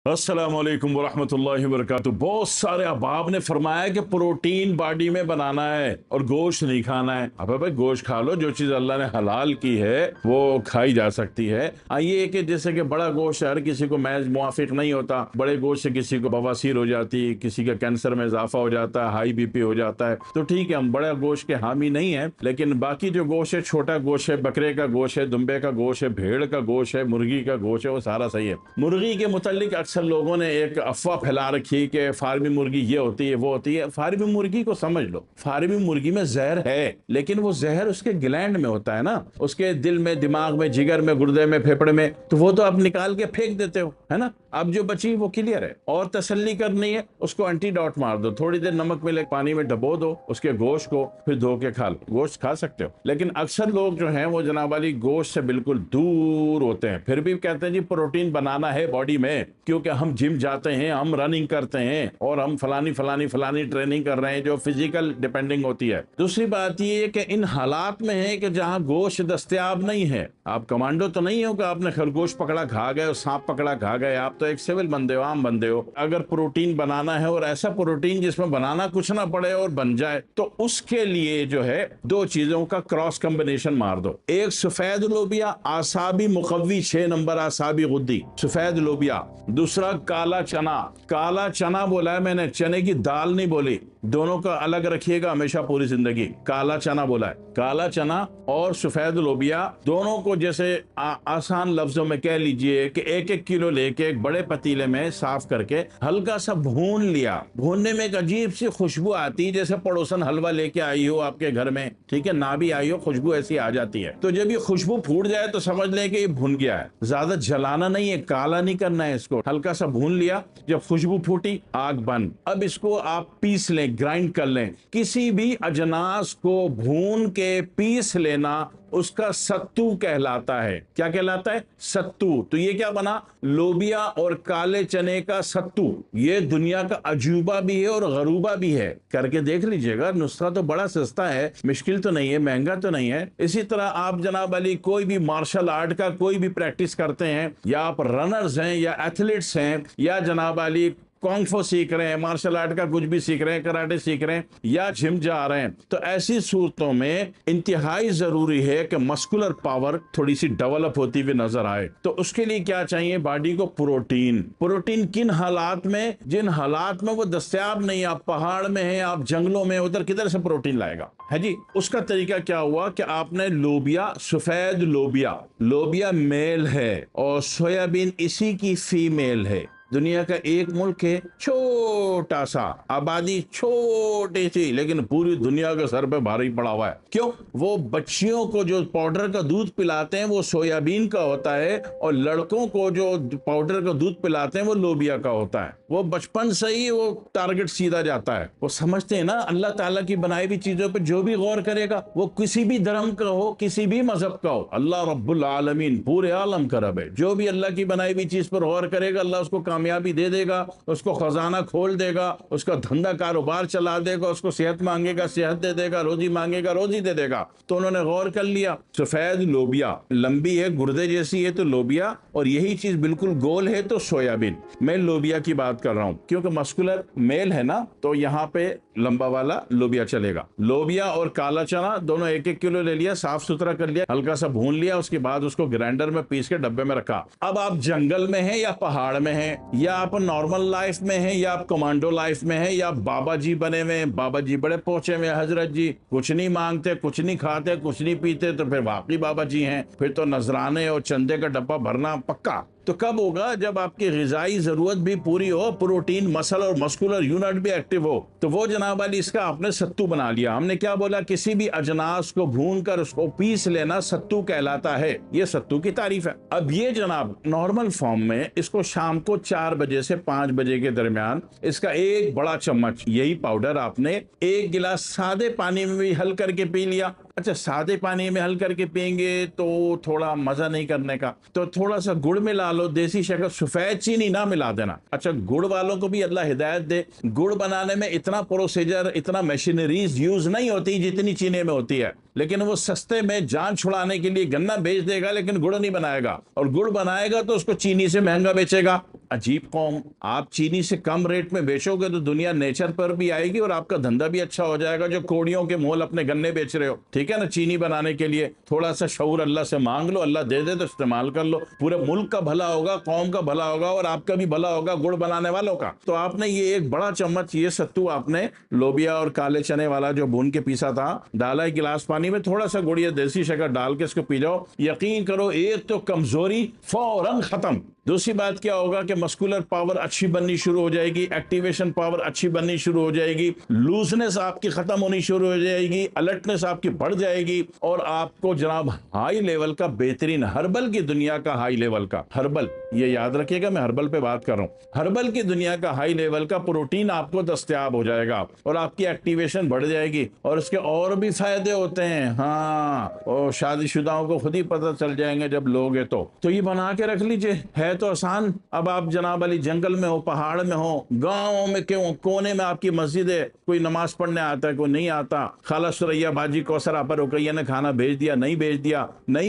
अस्सलाम वालेकुम वरहमतुल्लाहि वबरकातुहू। बहुत सारे अहबाब ने फरमाया कि प्रोटीन बॉडी में बनाना है और गोश्त नहीं खाना है। अब भाई गोश्त खा लो, जो चीज़ अल्लाह ने हलाल की है वो खाई जा सकती है। ये कि जैसे कि बड़ा गोश्त हर किसी को महज मुआफिक नहीं होता। बड़े गोश्त से किसी को बवासीर हो जाती, किसी का कैंसर में इजाफा हो जाता है, हाई बीपी हो जाता है। तो ठीक है, हम बड़ा गोश्त के हामी नहीं है, लेकिन बाकी जो गोश्त है, छोटा गोश्त है, बकरे का गोश्त है, दुम्बे का गोश्त है, भेड़ का गोश्त है, मुर्गी का गोश्त है, वो सारा सही है। मुर्गी के मुतालिक अक्सर लोगों ने एक अफवाह फैला रखी कि फार्मी मुर्गी ये होती है वो होती है। फार्मी मुर्गी को समझ लो, फार्मी मुर्गी में जहर है, लेकिन वो जहर उसके ग्लैंड में होता है ना, उसके दिल में, दिमाग में, जिगर में, गुर्दे में, फेफड़े में, तो वो तो आप निकाल के फेंक देते हो, है ना। अब जो बची वो क्लियर है। और तसल्ली करनी है, उसको एंटीडोट मार दो, थोड़ी देर नमक मिले पानी में डबो दो उसके गोश्त को, फिर धो के खा लो। गोश्त खा सकते हो, लेकिन अक्सर लोग जो हैं वो जनाब वाली गोश्त से बिल्कुल दूर होते हैं। फिर भी कहते हैं जी प्रोटीन बनाना है बॉडी में, क्योंकि हम जिम जाते हैं, हम रनिंग करते हैं और हम फलानी फलानी फलानी ट्रेनिंग कर रहे हैं जो फिजिकल डिपेंडिंग होती है। दूसरी बात ये है कि इन हालात में है कि जहां गोश्त दस्तयाब नहीं है, आप कमांडो तो नहीं हो कि आपने खरगोश पकड़ा खा गए और सांप पकड़ा खा गए। आप तो एक सिविल बंदे हो, आम बंदे हो। अगर प्रोटीन बनाना है और ऐसा प्रोटीन जिसमें बनाना कुछ ना पड़े और बन जाए, तो उसके लिए जो है दो चीजों का क्रॉस कॉम्बिनेशन मार दो। एक सफेद लोबिया आसाबी मुकव्वी 6 नंबर आसाबी गुद्दी सफेद लोबिया, दूसरा काला चना। काला चना बोला है मैंने, चने की दाल नहीं बोली। दोनों का अलग रखिएगा हमेशा पूरी जिंदगी। काला चना बोला है। काला चना और सफेद लोबिया दोनों को जैसे आसान लफ्जों में कह लीजिए कि 1-1 किलो लेके एक बड़े पतीले में साफ करके हल्का सा भून लिया। भूनने में एक अजीब सी खुशबू आती है, जैसे पड़ोसन हलवा लेके आई हो आपके घर में, ठीक है, ना भी आई हो, खुशबू ऐसी आ जाती है। तो जब ये खुशबू फूट जाए तो समझ लें कि ये भुन गया है। ज्यादा जलाना नहीं है, काला नहीं करना है इसको, हल्का सा भून लिया। जब खुशबू फूटी, आग बंद। अब इसको आप पीस लें, ग्राइंड कर लें। किसी भी अजनास को भून के पीस लेना उसका सत्तू कहलाता है। क्या कहलाता है? सत्तू। तो ये क्या बना? लोबिया और काले चने का सत्तू। ये दुनिया का अजूबा भी है और गरूबा भी है। करके देख लीजिएगा, नुस्खा तो बड़ा सस्ता है, मुश्किल तो नहीं है, महंगा तो नहीं है। इसी तरह आप जनाब अली कोई भी मार्शल आर्ट का कोई भी प्रैक्टिस करते हैं, या आप रनर्स हैं या एथलीट्स हैं, या जनाब अली कॉन्गफो सीख रहे हैं, मार्शल आर्ट का कुछ भी सीख रहे हैं, कराटे सीख रहे हैं, या जिम जा रहे हैं, तो ऐसी सूरतों में इंतहाई जरूरी है कि मस्कुलर पावर थोड़ी सी डेवलप होती हुई नजर आए। तो उसके लिए क्या चाहिए बॉडी को? प्रोटीन। प्रोटीन किन हालात में? जिन हालात में वो दस्तयाब नहीं, आप पहाड़ में हैं, आप जंगलों में, उधर किधर से प्रोटीन लाएगा, है जी। उसका तरीका क्या हुआ कि आपने लोबिया, सफेद लोबिया, लोबिया मेल है और सोयाबीन इसी की फीमेल है। दुनिया का एक मुल्क है, छोटा सा, आबादी छोटी सी, लेकिन पूरी दुनिया के सर पे भारी पड़ा हुआ है। क्यों? वो बच्चियों को जो पाउडर का दूध पिलाते हैं वो सोयाबीन का होता है, और लड़कों को जो पाउडर का दूध पिलाते हैं वो लोबिया का होता है। वो बचपन से ही वो टारगेट सीधा जाता है। वो समझते हैं ना, अल्लाह ताला की बनाई हुई चीजों पर जो भी गौर करेगा, वो किसी भी धर्म का हो, किसी भी मजहब का हो, अल्लाह रब्बुल आलमीन पूरे आलम का रब है। जो भी अल्लाह की बनाई हुई चीज पर गौर करेगा, अल्लाह उसको कामयाबी दे देगा, उसको खजाना खोल देगा, उसका धंधा कारोबार चला देगा, उसको सेहत मांगेगा सेहत दे देगा, रोजी मांगेगा रोजी दे देगा। तो उन्होंने गौर कर लिया, सफेद लोबिया लंबी है, गुर्दे जैसी है तो लोबिया, और यही चीज बिल्कुल गोल है तो सोयाबीन। मैं लोबिया की बात कर रहा हूं क्योंकि मस्कुलर मेल है ना, तो यहाँ पे लंबा वाला लोबिया चलेगा। लोबिया और काला चना दोनों 1-1 किलो ले लिया, साफ सुथरा कर लिया, हल्का सा भून लिया, उसके बाद उसको ग्राइंडर में पीस के डब्बे में रखा। अब आप जंगल में हैं या पहाड़ में हैं, या आप नॉर्मल लाइफ में हैं, या आप कमांडो लाइफ में हैं, या बाबा जी बने हुए हैं, बाबा जी बड़े पहुंचे हुए, हजरत जी कुछ नहीं मांगते, कुछ नहीं खाते, कुछ नहीं पीते, तो फिर वाकई बाबा जी हैं। फिर तो नजराने और चंदे का डब्बा भरना पक्का। तो कब होगा? जब आपकी ग़िज़ाई जरूरत भी पूरी हो, प्रोटीन, मसल और मस्कुलर यूनिट भी एक्टिव हो। तो वो जनाब वाली इसका आपने सत्तू बना लिया। हमने क्या बोला? किसी भी अजनास को भून कर उसको पीस लेना सत्तू कहलाता है। ये सत्तू की तारीफ है। अब ये जनाब नॉर्मल फॉर्म में इसको शाम को 4 बजे से 5 बजे के दरमियान इसका एक बड़ा चम्मच यही पाउडर आपने 1 गिलास सादे पानी में भी हल करके पी लिया। अच्छा, सादे पानी में हल करके पियेंगे तो थोड़ा मजा नहीं करने का, तो थोड़ा सा गुड़ मिला लो, देसी शक्कर, सफेद चीनी ना मिला देना। अच्छा, गुड़ वालों को भी अल्लाह हिदायत दे। गुड़ बनाने में इतना प्रोसीजर, इतना मशीनरीज यूज नहीं होती जितनी चीनी में होती है, लेकिन वो सस्ते में जान छुड़ाने के लिए गन्ना बेच देगा लेकिन गुड़ नहीं बनाएगा, और गुड़ बनाएगा तो उसको चीनी से महंगा बेचेगा। عجیب قوم, آپ چینی سے کم ریٹ میں بیچو گے تو دنیا نیچر پر بھی آئے گی اور آپ کا دھندا بھی اچھا ہو جائے گا. جو کوڑیوں کے مول اپنے گنے بیچ رہے ہو, ٹھیک ہے نا, چینی بنانے کے لیے تھوڑا سا شعور اللہ سے مانگ لو, اللہ دے دے تو استعمال کر لو, پورے ملک کا بھلا ہوگا, قوم کا بھلا ہوگا اور آپ کا بھی بھلا ہوگا گڑ بنانے والوں کا. تو آپ نے یہ ایک بڑا چمچ یہ ستو آپ نے لوبیا اور کالے چنے والا جو بھون کے پیسا تھا ڈالا ایک گلاس پانی میں, تھوڑا سا گڑ یا دیسی شکر ڈال کے اس کو پی جاؤ, یقین کرو ایک تو کمزوری فوراً ختم. دوسری بات کیا ہوگا کہ مسکولر پاور اچھی بننی شروع ہو جائے گی, ایکٹیویشن پاور اچھی بننی شروع ہو جائے گی, لوزنس آپ کی ختم ہونی شروع ہو جائے گی, الرٹنس آپ کی بڑھ جائے گی, اور آپ کو جناب ہائی لیول کا بہترین ہربل کی دنیا کا ہائی لیول کا ہربل, یہ یاد رکھیے گا میں ہربل پہ بات کر رہا ہوں, ہربل کی دنیا کا ہائی لیول کا پروٹین آپ کو دستیاب ہو جائے گا اور آپ کی ایکٹیویشن بڑھ جائے گی. اور اس کے اور بھی فائدے ہوتے ہیں, ہاں, اور شادی شدہوں کو خود ہی پتہ چل جائیں گے جب لوگ ہیں تو یہ بنا کے رکھ لیجئے. ہے تو آسان, اب آپ جناب علی جنگل میں ہو, پہاڑ میں ہو, گاؤں میں کیوں کونے میں آپ کی مسجد ہے, کوئی نماز پڑھنے آتا ہے کوئی نہیں آتا, خالہ سریا باجی کوثر آپا رقیہ نے کھانا بھیج دیا, نہیں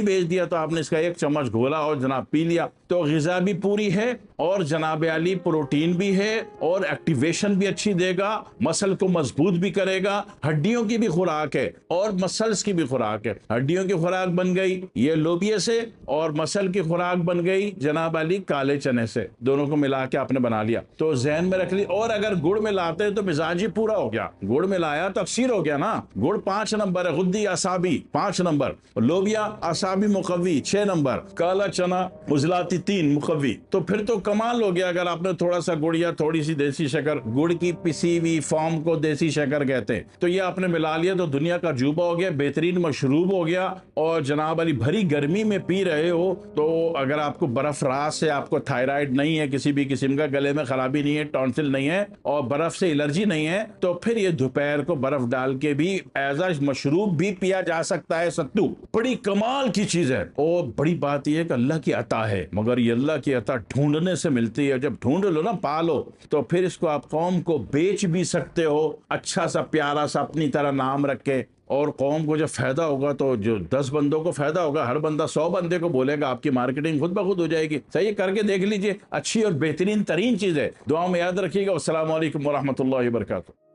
بھیج دیا تو آپ نے اس کا ایک چمچ گھولا اور جناب پی لیا, تو غذا بھی پوری ہے اور جناب علی پروٹین بھی ہے اور ایکٹیویشن بھی اچھی دے گا, مسل کو مضبوط بھی کرے گا, ہڈیوں کی بھی خوراک ہے اور مسلز کی بھی خوراک ہے. ہڈیوں کی خوراک بن گئی یہ لوبیا سے اور مسل کی خوراک بن گئی جناب علی کالے چنے سے, دونوں کو ملا کے آپ نے بنا لیا. تو ذہن میں رکھ لی, اور اگر گڑ میں لاتے تو مزاج ہی پورا ہو گیا, گڑ میں لایا تو اکثیر ہو گیا نا. گڑ 5 نمبر ہے, غدی اعصابی 5 نمبر, لوبیا اعصابی مقوی 6 نمبر, کالا چنا عضلاتی 3 مقوی. تو پھر تو کمال ہو گیا اگر آپ نے تھوڑا سا گڑ یا تھوڑی سی دیسی شکر, گڑ کی پسی ہوئی فارم کو دیسی شکر کہتے ہیں, تو یہ آپ نے ملا لیا تو دنیا کا جوبہ ہو گیا, بہترین مشروب ہو گیا. اور جناب علی بھری گرمی میں پی رہے ہو تو اگر آپ کو برف راس ہے, آپ کو تھائرائیڈ نہیں ہے, کسی بھی قسم کا گلے میں خرابی نہیں ہے, ٹونسل نہیں ہے اور برف سے الرجی نہیں ہے, تو پھر یہ دوپہر کو برف ڈال کے بھی ایز اے مشروب بھی پیا جا سکتا ہے. ستو بڑی کمال کی چیز ہے, اور بڑی بات یہ ہے کہ اللہ کی عطا ہے, مگر یہ اللہ کی عطا ڈھونڈنے سے ملتی ہے. جب ڈھونڈ لو نا, پالو, تو پھر اس کو آپ قوم کو بیچ بھی سکتے ہو اچھا سا پیارا سا اپنی طرح نام رکھ کے, اور قوم کو جب فائدہ ہوگا تو جو 10 بندوں کو فائدہ ہوگا, ہر بندہ 100 بندے کو بولے گا, آپ کی مارکیٹنگ خود بخود ہو جائے گی. صحیح کر کے دیکھ لیجئے, اچھی اور بہترین ترین چیز ہے. دعا میں یاد رکھیے گا. السلام علیکم ورحمۃ اللہ وبرکاتہ.